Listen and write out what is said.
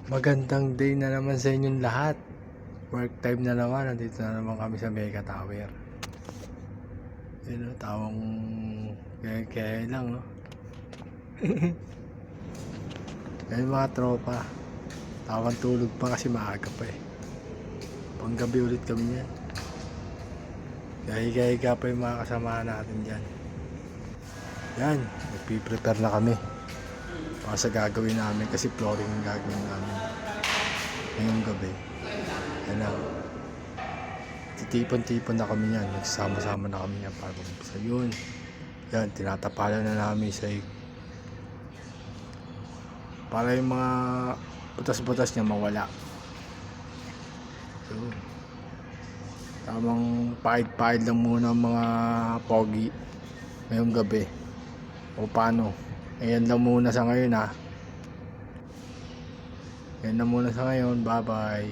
Magandang day na naman sa inyong lahat. Work time na naman. Nandito na naman kami sa Mega Tower. Yun o, tawang kaya lang no. Ayun mga tropa. Tawang tulog pa kasi maaga pa eh. Panggabi ulit kami yan. Higa-higa pa yung mga kasama natin dyan. Yan, nagpiprepare na kami para sa gagawin namin kasi flooring yung gagawin namin ngayong gabi. Yan na, titipon-tipon na kami yan, nagsama-sama na kami yan para mag-umpisa yun. Yan, tinatapalan na namin sa para yung mga butas-butas niya mawala. So, tamang pahid-pahid lang muna ang mga pogi ngayong gabi o paano. Ayan lang muna sa ngayon ha. Yan na muna sa ngayon. Bye bye.